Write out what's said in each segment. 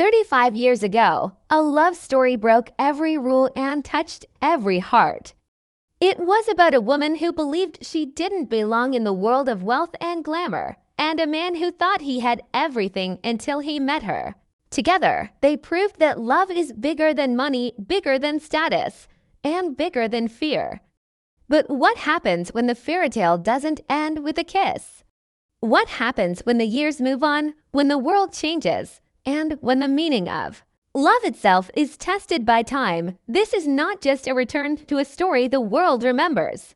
35 years ago, a love story broke every rule and touched every heart. It was about a woman who believed she didn't belong in the world of wealth and glamour, and a man who thought he had everything until he met her. Together, they proved that love is bigger than money, bigger than status, and bigger than fear. But what happens when the fairy tale doesn't end with a kiss? What happens when the years move on, when the world changes, and when the meaning of love itself is tested by time? This is not just a return to a story the world remembers.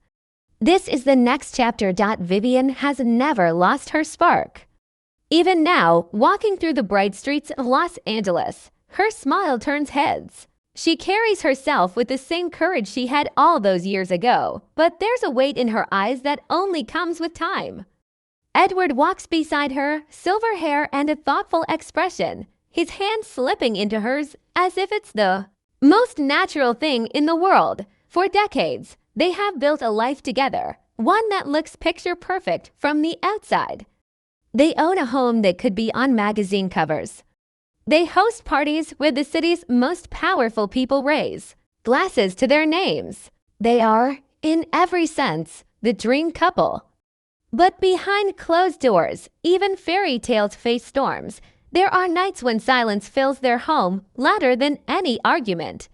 This is the next chapter. Vivian has never lost her spark. Even now, walking through the bright streets of Los Angeles, her smile turns heads. She carries herself with the same courage she had all those years ago, but there's a weight in her eyes that only comes with time. Edward walks beside her, silver hair and a thoughtful expression, his hand slipping into hers as if it's the most natural thing in the world. For decades, they have built a life together, one that looks picture perfect from the outside. They own a home that could be on magazine covers. They host parties where the city's most powerful people raise glasses to their names. They are, in every sense, the dream couple. But behind closed doors, even fairy tales face storms. There are nights when silence fills their home louder than any argument.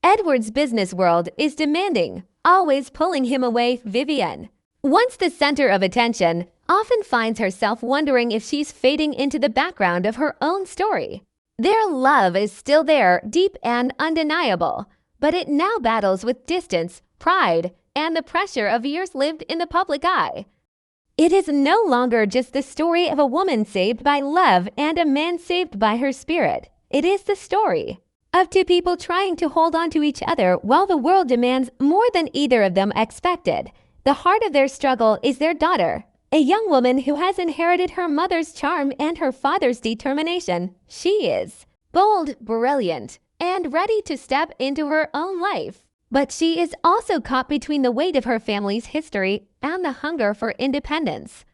Edward's business world is demanding, always pulling him away. Vivian, once the center of attention, often finds herself wondering if she's fading into the background of her own story. Their love is still there, deep and undeniable, but it now battles with distance, pride, and the pressure of years lived in the public eye. It is no longer just the story of a woman saved by love and a man saved by her spirit. It is the story of two people trying to hold on to each other while the world demands more than either of them expected. The heart of their struggle is their daughter, a young woman who has inherited her mother's charm and her father's determination. She is bold, brilliant, and ready to step into her own life. But she is also caught between the weight of her family's history and the hunger for independence.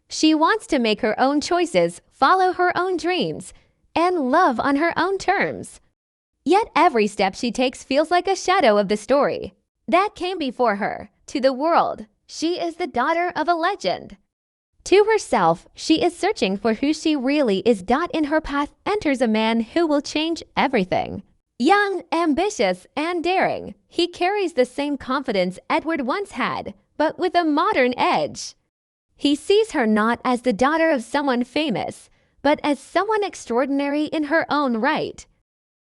She wants to make her own choices, follow her own dreams, and love on her own terms. Yet every step she takes feels like a shadow of the story that came before her. To the world, she is the daughter of a legend. To herself, she is searching for who she really is. In her path enters a man who will change everything. Young, ambitious, and daring, he carries the same confidence Edward once had, but with a modern edge. He sees her not as the daughter of someone famous, but as someone extraordinary in her own right.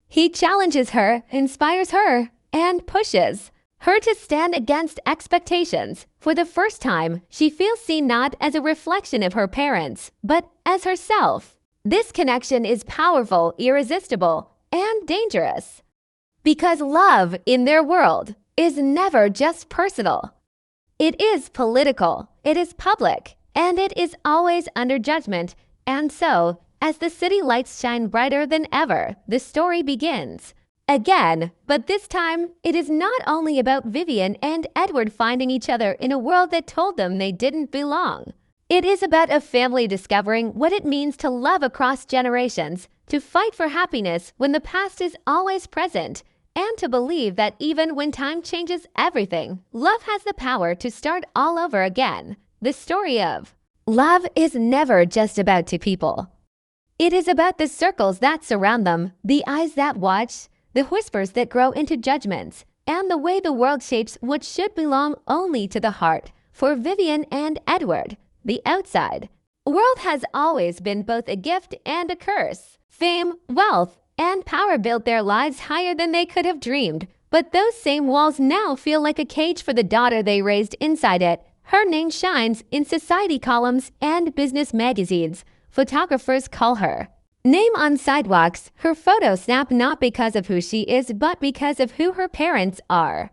He challenges her, inspires her, and pushes her to stand against expectations. For the first time, she feels seen not as a reflection of her parents, but as herself. This connection is powerful, irresistible, and dangerous. Because love in their world is never just personal. It is political, it is public, and it is always under judgment. And so, as the city lights shine brighter than ever, the story begins again. But this time, it is not only about Vivian and Edward finding each other in a world that told them they didn't belong. It is about a family discovering what it means to love across generations, to fight for happiness when the past is always present, and to believe that even when time changes everything, love has the power to start all over again. The story of love is never just about two people. It is about the circles that surround them, the eyes that watch, the whispers that grow into judgments, and the way the world shapes what should belong only to the heart. For Vivian and Edward, the outside world has always been both a gift and a curse. Fame, wealth, and power built their lives higher than they could have dreamed. But those same walls now feel like a cage for the daughter they raised inside it. Her name shines in society columns and business magazines. Photographers call her name on sidewalks. Her photos snap not because of who she is, but because of who her parents are.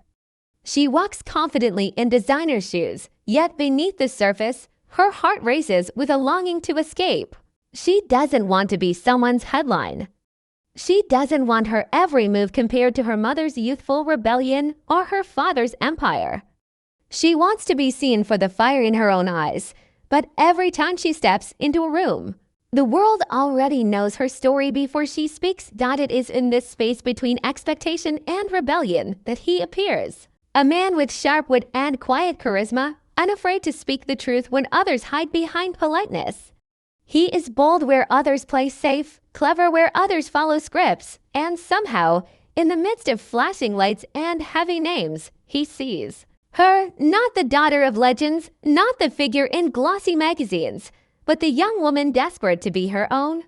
She walks confidently in designer shoes, yet beneath the surface, her heart races with a longing to escape. She doesn't want to be someone's headline. She doesn't want her every move compared to her mother's youthful rebellion or her father's empire. She wants to be seen for the fire in her own eyes, but every time she steps into a room, The world already knows her story before she speaks. It is in this space between expectation and rebellion that he appears. A man with sharp wit and quiet charisma, unafraid to speak the truth when others hide behind politeness. He is bold where others play safe, clever where others follow scripts, and somehow, in the midst of flashing lights and heavy names, he sees her, not the daughter of legends, not the figure in glossy magazines, but the young woman desperate to be her own.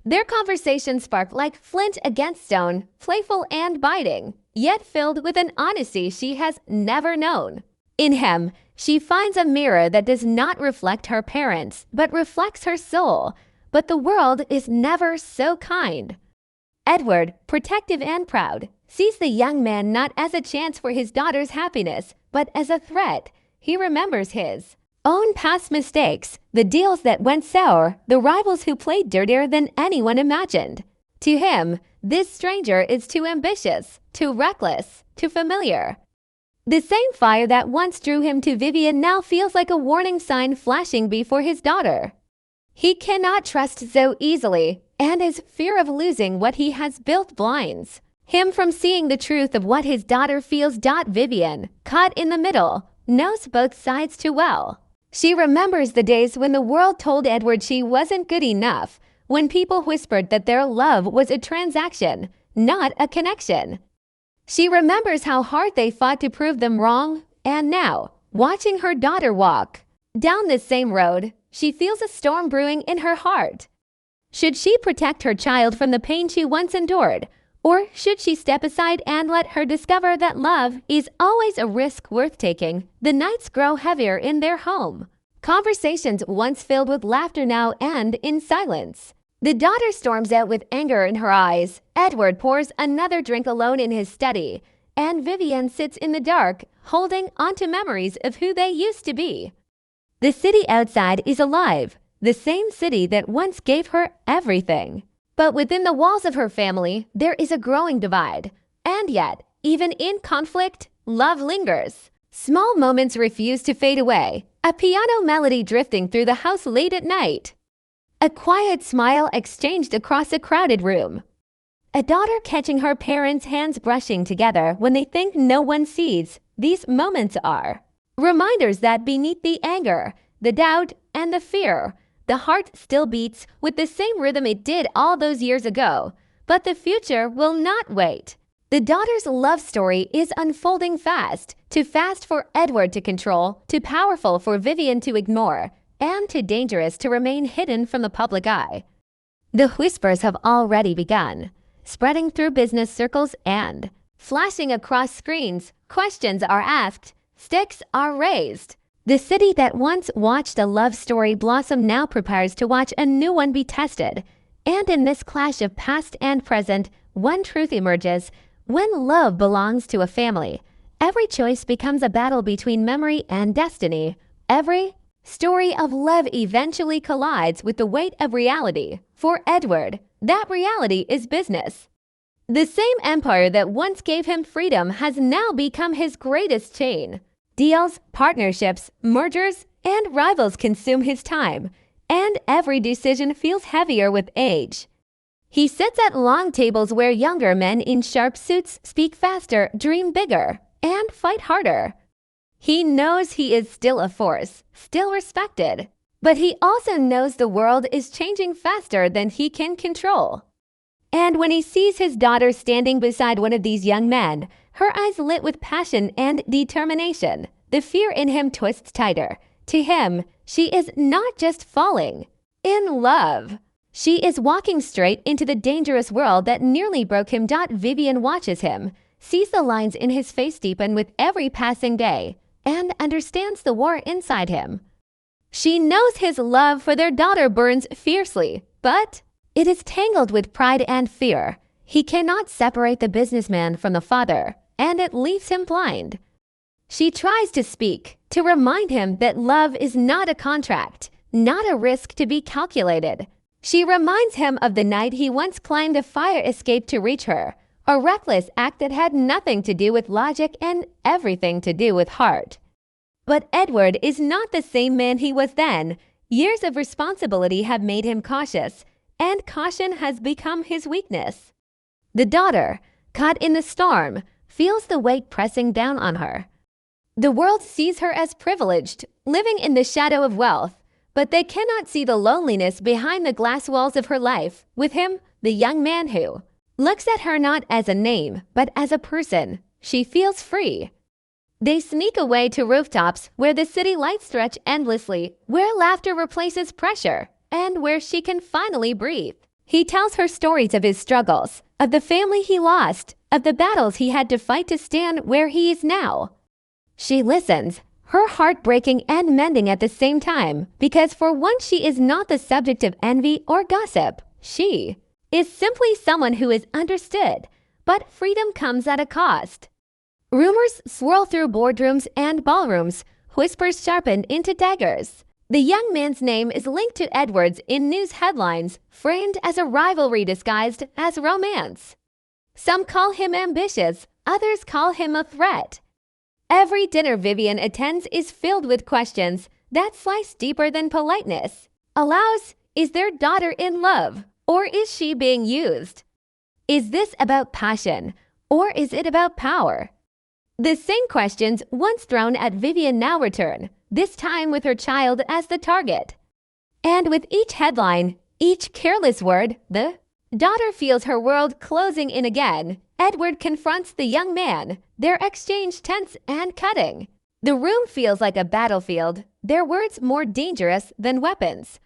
Their conversation sparked like flint against stone, playful and biting, yet filled with an honesty she has never known. In him, she finds a mirror that does not reflect her parents, but reflects her soul. But the world is never so kind. Edward, protective and proud, sees the young man not as a chance for his daughter's happiness, but as a threat. He remembers his own past mistakes, the deals that went sour, the rivals who played dirtier than anyone imagined. To him, this stranger is too ambitious, too reckless, too familiar. The same fire that once drew him to Vivian now feels like a warning sign flashing before his daughter. He cannot trust so easily, and his fear of losing what he has built blinds him from seeing the truth of what his daughter feels. Vivian, caught in the middle, knows both sides too well. She remembers the days when the world told Edward she wasn't good enough, when people whispered that their love was a transaction, not a connection. She remembers how hard they fought to prove them wrong, and now, watching her daughter walk down this same road, she feels a storm brewing in her heart. Should she protect her child from the pain she once endured, or should she step aside and let her discover that love is always a risk worth taking? The nights grow heavier in their home. Conversations once filled with laughter now end in silence. The daughter storms out with anger in her eyes. Edward pours another drink alone in his study, and Vivian sits in the dark, holding onto memories of who they used to be. The city outside is alive, the same city that once gave her everything. But within the walls of her family, there is a growing divide. And yet, even in conflict, love lingers. Small moments refuse to fade away. A piano melody drifting through the house late at night. A quiet smile exchanged across a crowded room. A daughter catching her parents' hands brushing together when they think no one sees. These moments are reminders that beneath the anger, the doubt, and the fear, the heart still beats with the same rhythm it did all those years ago. But the future will not wait. The daughter's love story is unfolding fast, too fast for Edward to control, too powerful for Vivian to ignore, and too dangerous to remain hidden from the public eye. The whispers have already begun, spreading through business circles and flashing across screens. Questions are asked, stakes are raised. The city that once watched a love story blossom now prepares to watch a new one be tested. And in this clash of past and present, one truth emerges. When love belongs to a family, every choice becomes a battle between memory and destiny. Every story of love eventually collides with the weight of reality. For Edward, that reality is business. The same empire that once gave him freedom has now become his greatest chain. Deals, partnerships, mergers, and rivals consume his time, and every decision feels heavier with age. He sits at long tables where younger men in sharp suits speak faster, dream bigger, and fight harder. He knows he is still a force, still respected, but he also knows the world is changing faster than he can control. And when he sees his daughter standing beside one of these young men, her eyes lit with passion and determination, the fear in him twists tighter. To him, she is not just falling in love. She is walking straight into the dangerous world that nearly broke him. Vivian watches him, sees the lines in his face deepen with every passing day, and understands the war inside him. She knows his love for their daughter burns fiercely, but it is tangled with pride and fear. He cannot separate the businessman from the father, and it leaves him blind. She tries to speak, to remind him that love is not a contract, not a risk to be calculated. She reminds him of the night he once climbed a fire escape to reach her, a reckless act that had nothing to do with logic and everything to do with heart. But Edward is not the same man he was then. Years of responsibility have made him cautious, and caution has become his weakness. The daughter, caught in the storm, feels the weight pressing down on her. The world sees her as privileged, living in the shadow of wealth, but they cannot see the loneliness behind the glass walls of her life, with him, the young man who looks at her not as a name, but as a person. She feels free. They sneak away to rooftops where the city lights stretch endlessly, where laughter replaces pressure, and where she can finally breathe. He tells her stories of his struggles, of the family he lost, of the battles he had to fight to stand where he is now. She listens, her heart breaking and mending at the same time, because for once she is not the subject of envy or gossip. She is simply someone who is understood, but freedom comes at a cost. Rumors swirl through boardrooms and ballrooms, whispers sharpened into daggers. The young man's name is linked to Edward's in news headlines, framed as a rivalry disguised as romance. Some call him ambitious, others call him a threat. Every dinner Vivian attends is filled with questions that slice deeper than politeness. Alas, is their daughter in love, or is she being used? Is this about passion, or is it about power? The same questions once thrown at Vivian now return, this time with her child as the target. And with each headline, each careless word, the daughter feels her world closing in again. Edward confronts the young man, their exchange tense and cutting. The room feels like a battlefield, their words more dangerous than weapons.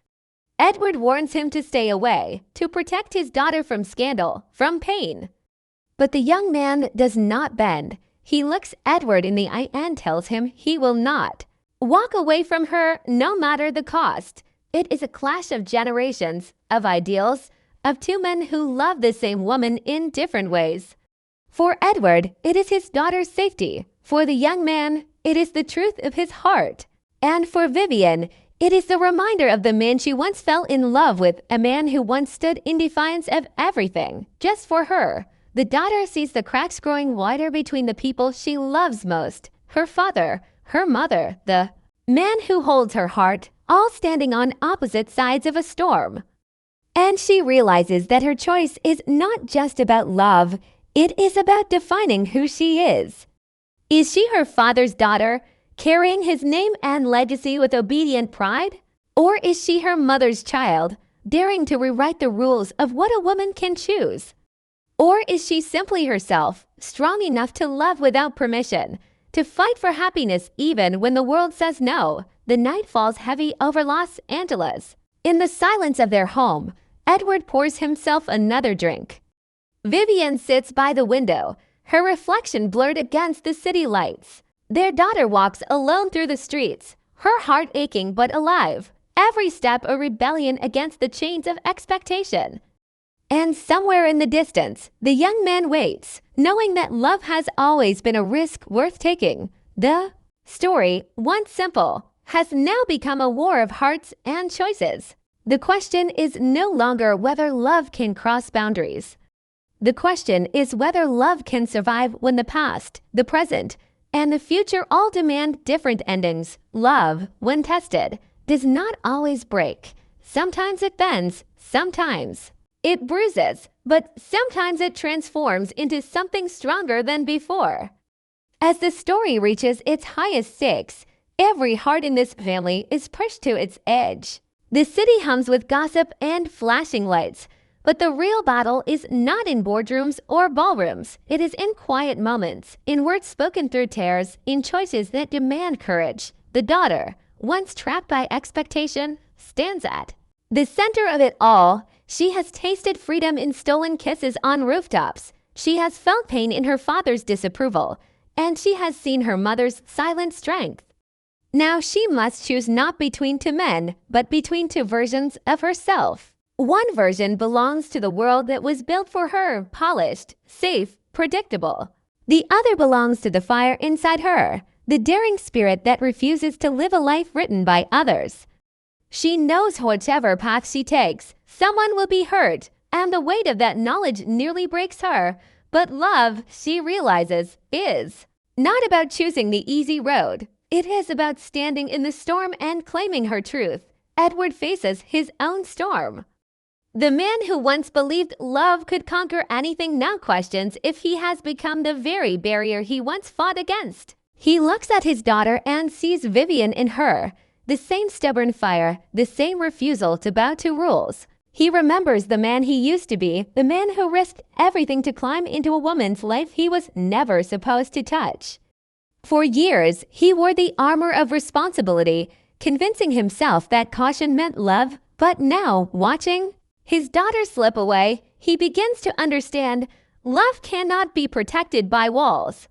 Edward warns him to stay away, to protect his daughter from scandal, from pain. But the young man does not bend. He looks Edward in the eye and tells him he will not walk away from her no matter the cost. It is a clash of generations, of ideals, of two men who love the same woman in different ways. For Edward, it is his daughter's safety. For the young man, it is the truth of his heart. And for Vivian, it is the reminder of the man she once fell in love with, a man who once stood in defiance of everything, just for her. The daughter sees the cracks growing wider between the people she loves most, her father, her mother, the man who holds her heart, all standing on opposite sides of a storm. And she realizes that her choice is not just about love, it is about defining who she is. Is she her father's daughter, carrying his name and legacy with obedient pride? Or is she her mother's child, daring to rewrite the rules of what a woman can choose? Or is she simply herself, strong enough to love without permission, to fight for happiness even when the world says no? The night falls heavy over Los Angeles. In the silence of their home, Edward pours himself another drink. Vivian sits by the window, her reflection blurred against the city lights. Their daughter walks alone through the streets, her heart aching but alive, every step a rebellion against the chains of expectation. And somewhere in the distance, the young man waits, knowing that love has always been a risk worth taking. The story, once simple, has now become a war of hearts and choices. The question is no longer whether love can cross boundaries. The question is whether love can survive when the past, the present, and the future all demand different endings. Love, when tested, does not always break. Sometimes it bends, sometimes it bruises, but sometimes it transforms into something stronger than before. As the story reaches its highest stakes, every heart in this family is pushed to its edge. The city hums with gossip and flashing lights, but the real battle is not in boardrooms or ballrooms. It is in quiet moments, in words spoken through tears, in choices that demand courage. The daughter, once trapped by expectation, stands at the center of it all. She has tasted freedom in stolen kisses on rooftops. She has felt pain in her father's disapproval, and she has seen her mother's silent strength. Now she must choose not between two men, but between two versions of herself. One version belongs to the world that was built for her, polished, safe, predictable. The other belongs to the fire inside her, the daring spirit that refuses to live a life written by others. She knows whichever path she takes, someone will be hurt, and the weight of that knowledge nearly breaks her. But love, she realizes, is not about choosing the easy road. It is about standing in the storm and claiming her truth. Edward faces his own storm. The man who once believed love could conquer anything now questions if he has become the very barrier he once fought against. He looks at his daughter and sees Vivian in her, the same stubborn fire, the same refusal to bow to rules. He remembers the man he used to be, the man who risked everything to climb into a woman's life he was never supposed to touch. For years, he wore the armor of responsibility, convincing himself that caution meant love, but now, watching his daughter slip away, he begins to understand love cannot be protected by walls.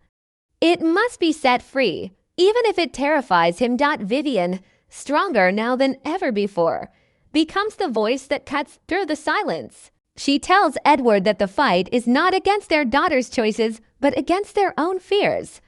It must be set free, even if it terrifies him. Vivian, stronger now than ever before, becomes the voice that cuts through the silence. She tells Edward that the fight is not against their daughter's choices, but against their own fears.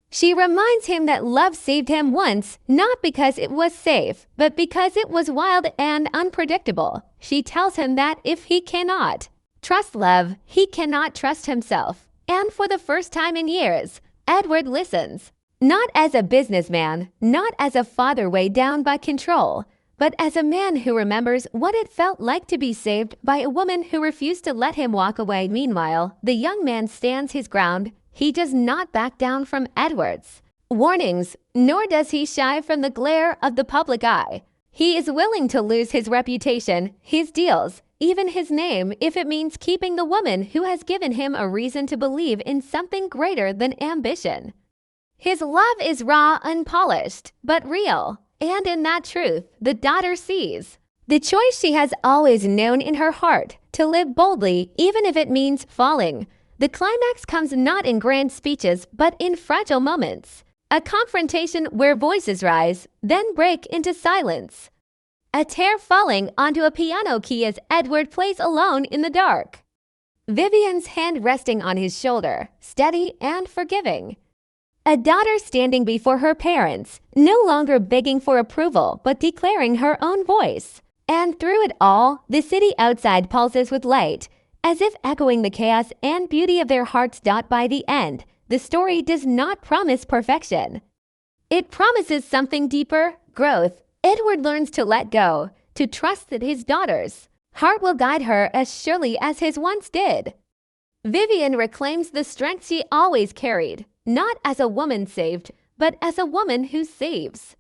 She reminds him that love saved him once, not because it was safe, but because it was wild and unpredictable. She tells him that if he cannot trust love, he cannot trust himself. And for the first time in years, Edward listens. Not as a businessman, not as a father weighed down by control, but as a man who remembers what it felt like to be saved by a woman who refused to let him walk away. Meanwhile, the young man stands his ground. He does not back down from Edward's warnings, nor does he shy from the glare of the public eye. He is willing to lose his reputation, his deals, even his name, if it means keeping the woman who has given him a reason to believe in something greater than ambition. His love is raw, unpolished, but real, and in that truth, the daughter sees the choice she has always known in her heart, to live boldly, even if it means falling. The climax comes not in grand speeches, but in fragile moments. A confrontation where voices rise, then break into silence. A tear falling onto a piano key as Edward plays alone in the dark. Vivian's hand resting on his shoulder, steady and forgiving. A daughter standing before her parents, no longer begging for approval, but declaring her own voice. And through it all, the city outside pulses with light, as if echoing the chaos and beauty of their hearts. By the end, the story does not promise perfection. It promises something deeper, growth. Edward learns to let go, to trust that his daughter's heart will guide her as surely as his once did. Vivian reclaims the strength she always carried, not as a woman saved, but as a woman who saves.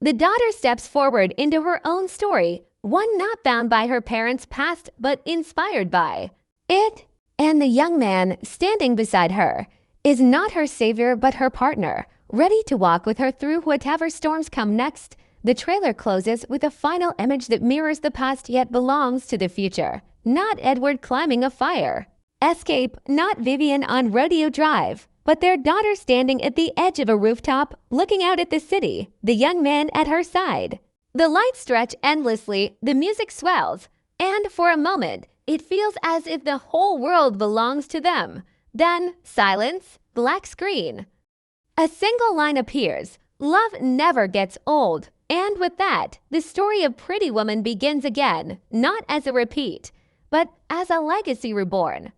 The daughter steps forward into her own story, one not bound by her parents' past, but inspired by it. And the young man standing beside her is not her savior, but her partner, ready to walk with her through whatever storms come next. The trailer closes with a final image that mirrors the past yet belongs to the future. Not Edward climbing a fire escape, not Vivian on Rodeo Drive, but their daughter standing at the edge of a rooftop, looking out at the city, the young man at her side. The lights stretch endlessly, the music swells, and for a moment, it feels as if the whole world belongs to them. Then, silence, black screen. A single line appears, "Love never gets old." And with that, the story of Pretty Woman begins again, not as a repeat, but as a legacy reborn.